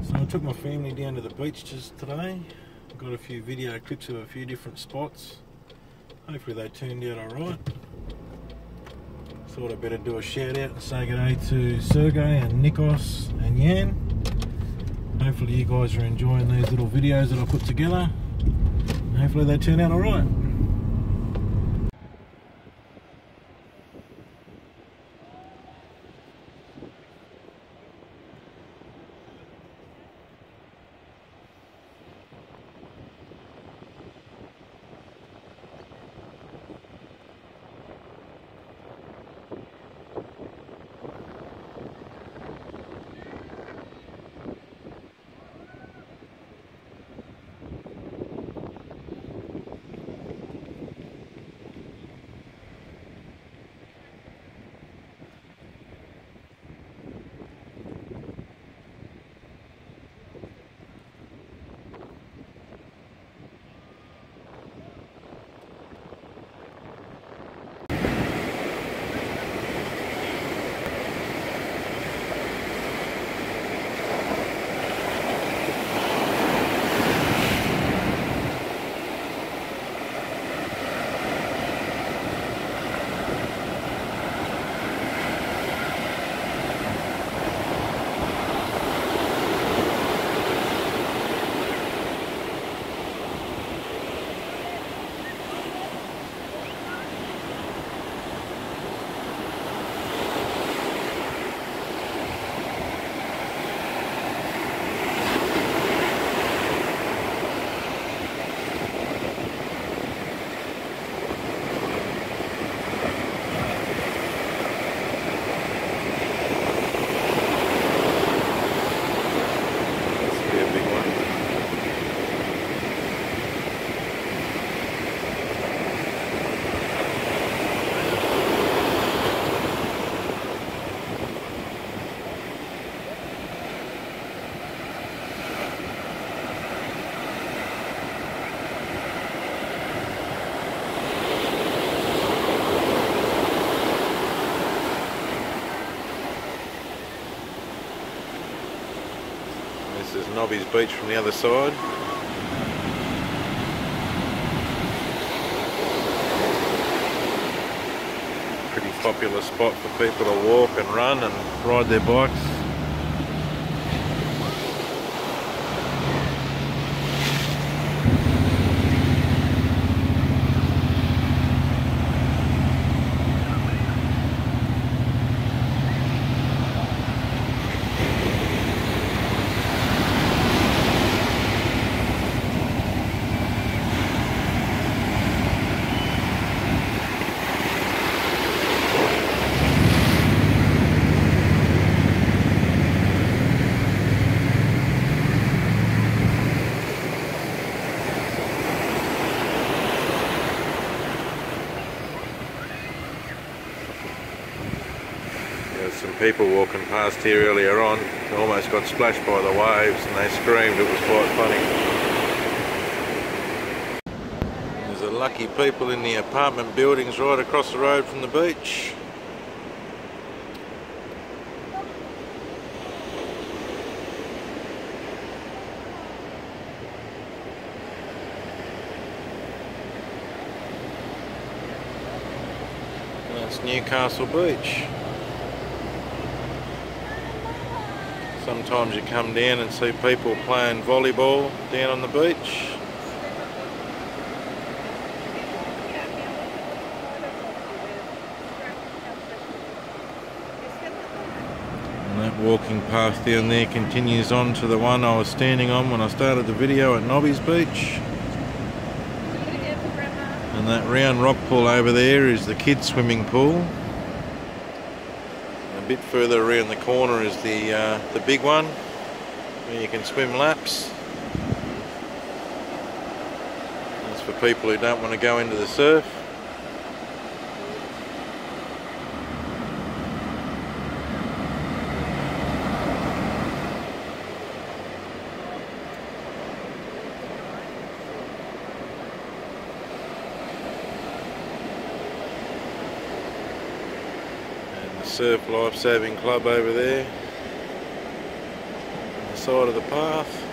So I took my family down to the beach just today. Got a few video clips of a few different spots. Hopefully they turned out alright. Thought I'd better do a shout out and say good day to Sergey and Nikos and Jan. Hopefully you guys are enjoying these little videos that I put together. Hopefully they turn out alright. This is Nobby's Beach from the other side. Pretty popular spot for people to walk and run and ride their bikes. Some people walking past here earlier on almost got splashed by the waves and they screamed. It was quite funny. There's a lucky people in the apartment buildings right across the road from the beach. That's Newcastle Beach. Sometimes you come down and see people playing volleyball down on the beach. And that walking path down there continues on to the one I was standing on when I started the video at Nobby's Beach. And that round rock pool over there is the kids' swimming pool. A bit further around the corner is the big one where you can swim laps. That's for people who don't want to go into the surf. Surf Lifesaving Club over there. The side of the path.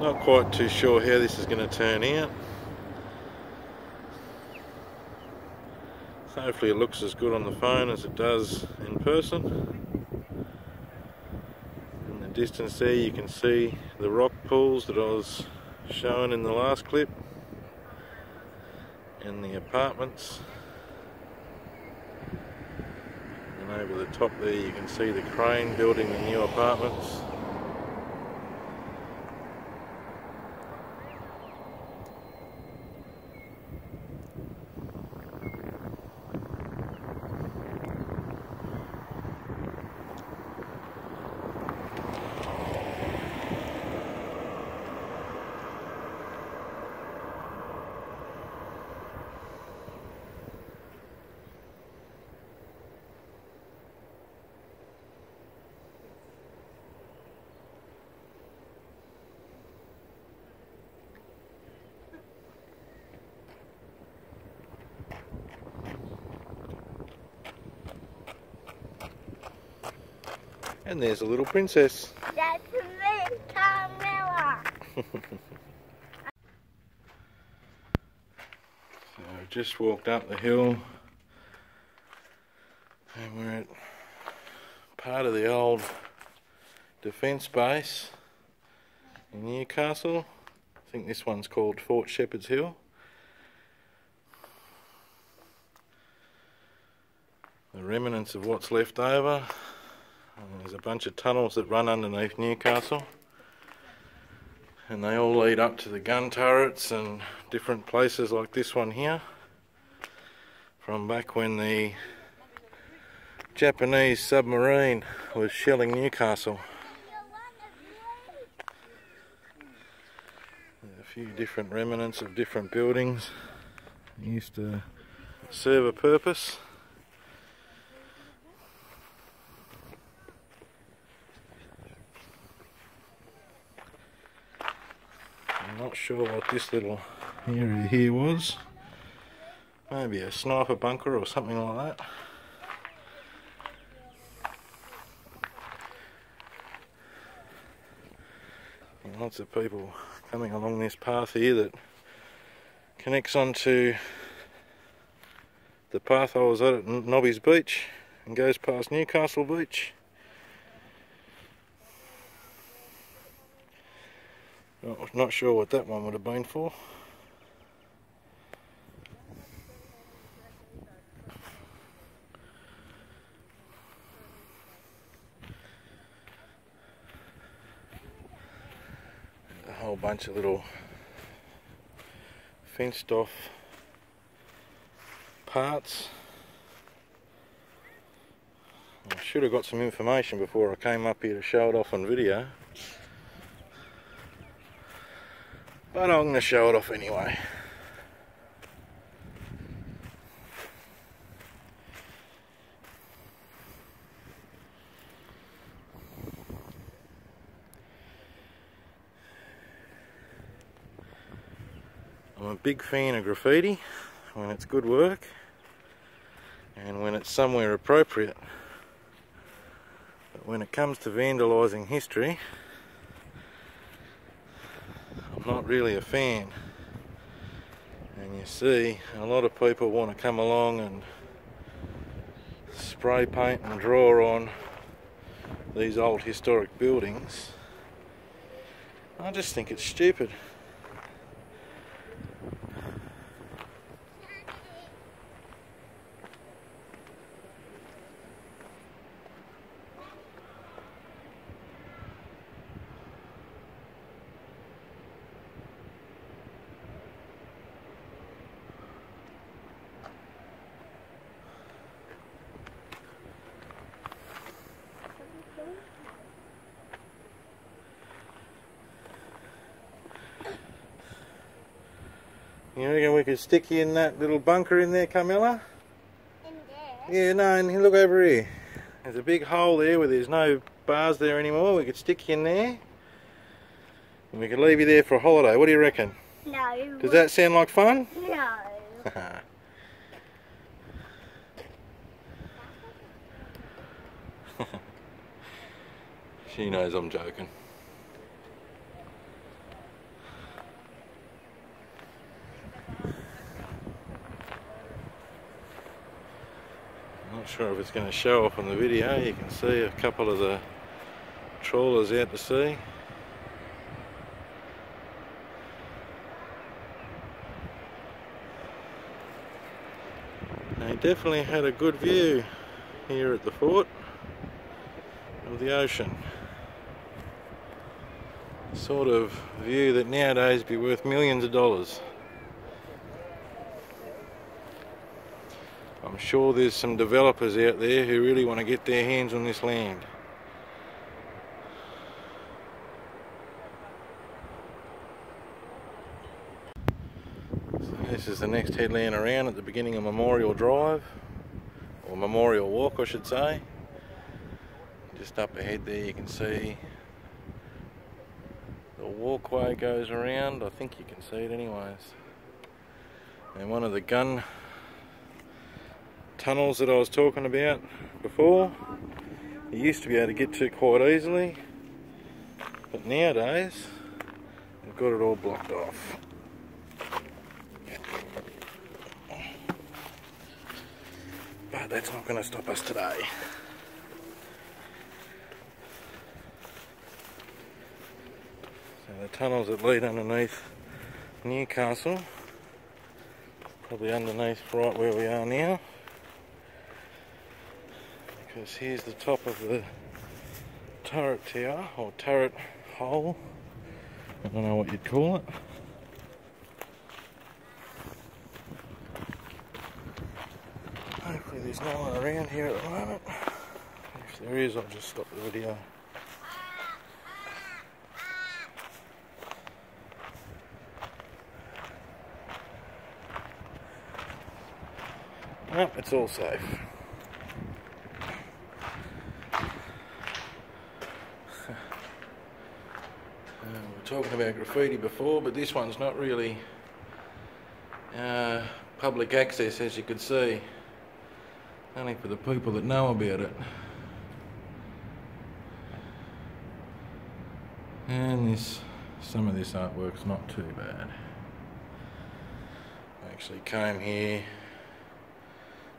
Not quite too sure how this is going to turn out. Hopefully it looks as good on the phone as it does in person. In the distance there you can see the rock pools that I was showing in the last clip, and the apartments. And over the top there you can see the crane building the new apartments. And there's a little princess. That's me, Carmela. So I've just walked up the hill and we're at part of the old defence base in Newcastle. I think this one's called Fort Shepherd's Hill. The remnants of what's left over. And there's a bunch of tunnels that run underneath Newcastle, and they all lead up to the gun turrets and different places like this one here, from back when the Japanese submarine was shelling Newcastle. There's a few different remnants of different buildings that used to serve a purpose. I'm not sure what this little area here was. Maybe a sniper bunker or something like that. And lots of people coming along this path here that connects onto the path I was at Nobby's Beach and goes past Newcastle Beach. Not sure what that one would have been for. A whole bunch of little fenced off parts. I should have got some information before I came up here to show it off on video. But I'm going to show it off anyway. I'm a big fan of graffiti when it's good work and when it's somewhere appropriate. But when it comes to vandalising history, I'm not really a fan. And you see, a lot of people want to come along and spray paint and draw on these old historic buildings. I just think it's stupid. You reckon we could stick you in that little bunker in there, Carmela? In there? Yeah, no, and look over here. There's a big hole there where there's no bars there anymore. We could stick you in there and we could leave you there for a holiday. What do you reckon? No. Does that sound like fun? No. She knows I'm joking. Not sure if it's going to show up on the video. You can see a couple of the trawlers out to sea. They definitely had a good view here at the fort of the ocean. Sort of view that nowadays be worth millions of dollars. I'm sure there's some developers out there who really want to get their hands on this land. So this is the next headland around at the beginning of Memorial Drive, or Memorial Walk I should say. Just up ahead there you can see the walkway goes around. I think you can see it anyways. And one of the gun tunnels that I was talking about before, you used to be able to get to quite easily, but nowadays they've got it all blocked off. But that's not going to stop us today. So the tunnels that lead underneath Newcastle, probably underneath right where we are now. Because here's the top of the turret tower, or turret hole, I don't know what you'd call it. Hopefully there's no one around here at the moment. If there is, I'll just stop the video. Nope, it's all safe. We were talking about graffiti before, but this one's not really public access, as you could see. Only for the people that know about it. And some of this artwork's not too bad. I actually came here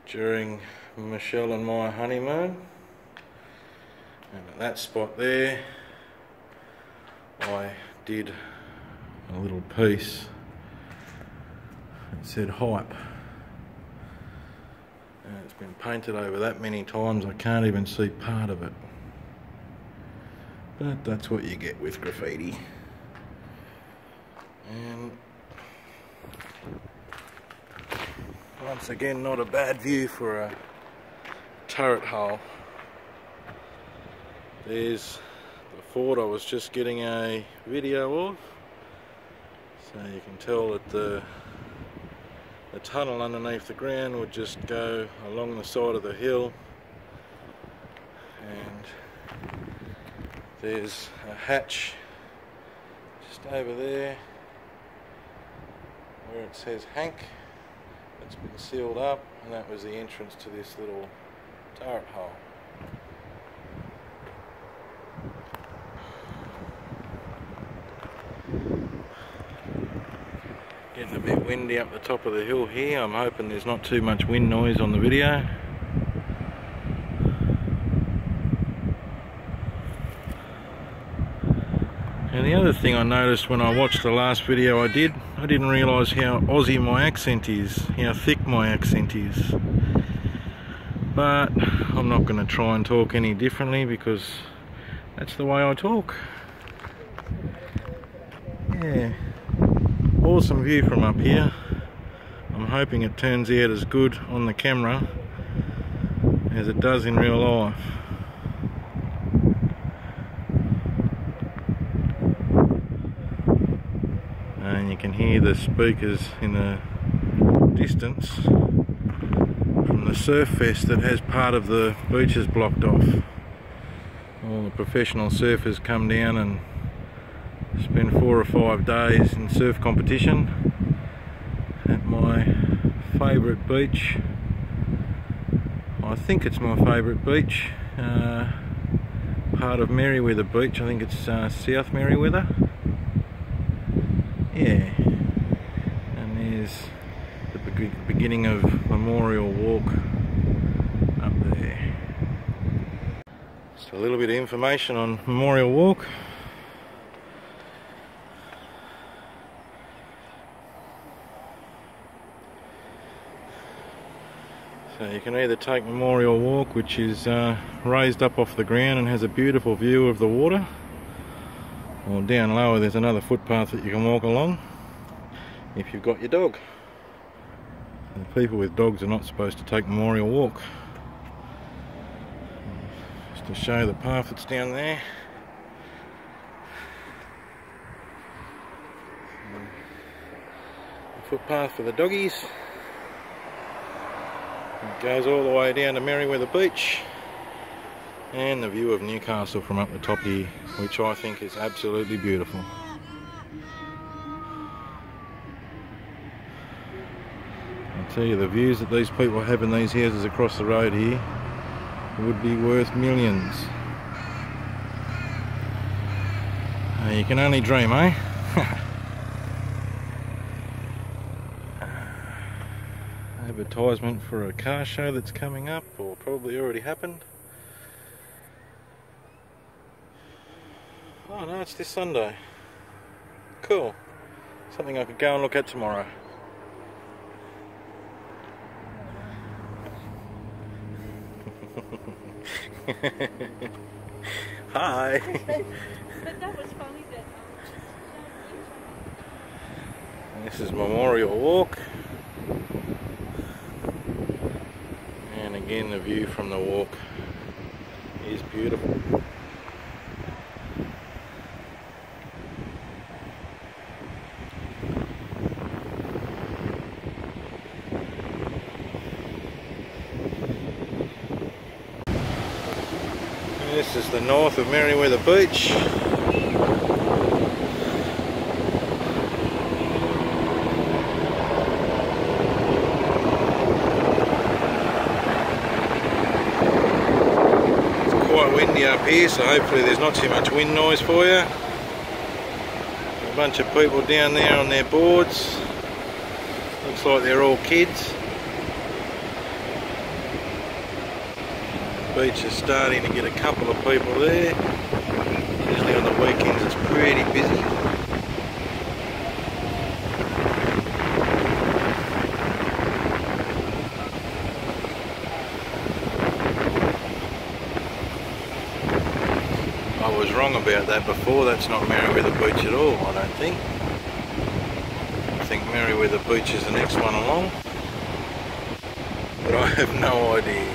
during Michelle and my honeymoon, and at that spot there I did a little piece that said hype, and it's been painted over that many times I can't even see part of it, but that's what you get with graffiti. And once again, not a bad view for a turret hull. There's the fort I was just getting a video of, so you can tell that the tunnel underneath the ground would just go along the side of the hill, and there's a hatch just over there where it says Hank. It's been sealed up, and that was the entrance to this little turret hole. Getting a bit windy up the top of the hill here. I'm hoping there's not too much wind noise on the video. And the other thing I noticed when I watched the last video I didn't realise how Aussie my accent is, how thick my accent is. But I'm not going to try and talk any differently because that's the way I talk. Yeah, awesome view from up here. I'm hoping it turns out as good on the camera as it does in real life. And you can hear the speakers in the distance from the surf fest that has part of the beaches blocked off. All the professional surfers come down and spend 4 or 5 days in surf competition at my favourite beach. I think it's my favourite beach, part of Merriweather Beach. I think it's South Merriweather. Yeah, and there's the beginning of Memorial Walk up there. Just a little bit of information on Memorial Walk. So you can either take Memorial Walk, which is raised up off the ground and has a beautiful view of the water, or down lower there's another footpath that you can walk along if you've got your dog. And people with dogs are not supposed to take Memorial Walk. Just to show the path that's down there. The footpath for the doggies. It goes all the way down to Merriweather Beach, and the view of Newcastle from up the top here, which I think is absolutely beautiful. I'll tell you, the views that these people have in these houses across the road here would be worth millions. You can only dream, eh? Advertisement for a car show that's coming up, or probably already happened. Oh no, it's this Sunday. Cool. Something I could go and look at tomorrow. Hi. But that was funny that This is Memorial Walk. And again, the view from the walk is beautiful. This is the north of Merriweather Beach. Windy up here, so hopefully there's not too much wind noise for you. A bunch of people down there on their boards. Looks like they're all kids. The beach is starting to get a couple of people there. Usually on the weekends it's pretty busy. I was wrong about that before. That's not Merriweather Beach at all, I don't think. I think Merriweather Beach is the next one along, but I have no idea.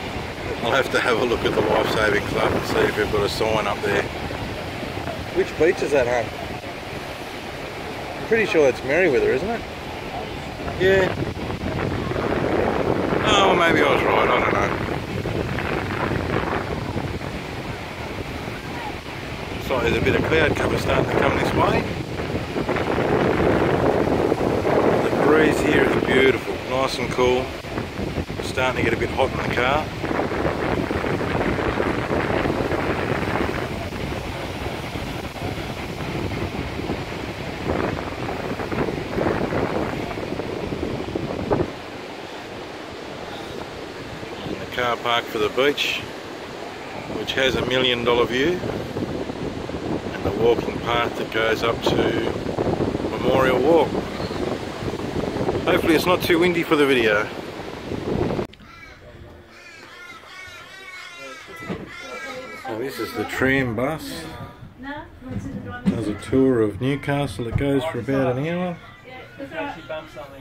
I'll have to have a look at the Lifesaving Club and see if we've got a sign up there. Which beach is that, hun? I'm pretty sure that's Merriweather, isn't it? Yeah. Oh, well, maybe I was right, I don't know. So there's a bit of cloud cover starting to come this way. The breeze here is beautiful, nice and cool. It's starting to get a bit hot in the car. And the car park for the beach, which has $1 million view. The walking path that goes up to Memorial Walk. Hopefully it's not too windy for the video. So this is the tram bus. Does a tour of Newcastle. It goes for about an hour.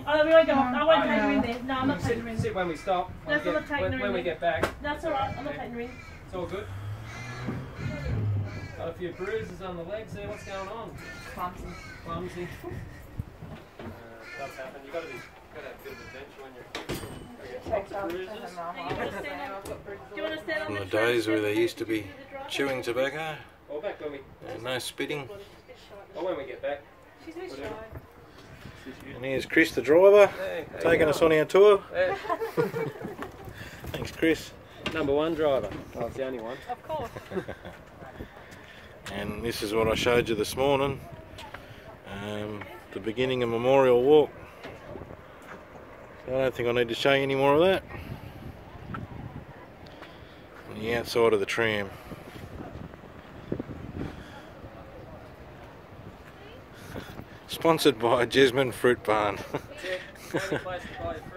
Oh, we won't go off. I won't take her in there. No, I'm not taking her in. Sit when we stop. That's alright, taking her in. When we get back. That's alright, I'm not taking her in. It's all good. Got a few bruises on the legs there. What's going on? Clumsy. Does happen. You've got to have a bit of adventure when you're text after her mum. Do you want to stand on From the the tram days where step they and used to do the be drive? chewing tobacco Or back when we. and no spitting. Or when we get back. She's a bit shy. And here's Chris the driver, Hey, how you taking us going? on our tour. Hey. Thanks Chris. Number one driver. Oh, it's the only one. Of course. And this is what I showed you this morning. The beginning of Memorial Walk. So I don't think I need to show you any more of that. On the outside of the tram. Sponsored by Jesmond Fruit Barn. That's it. Only place to buy your fruit.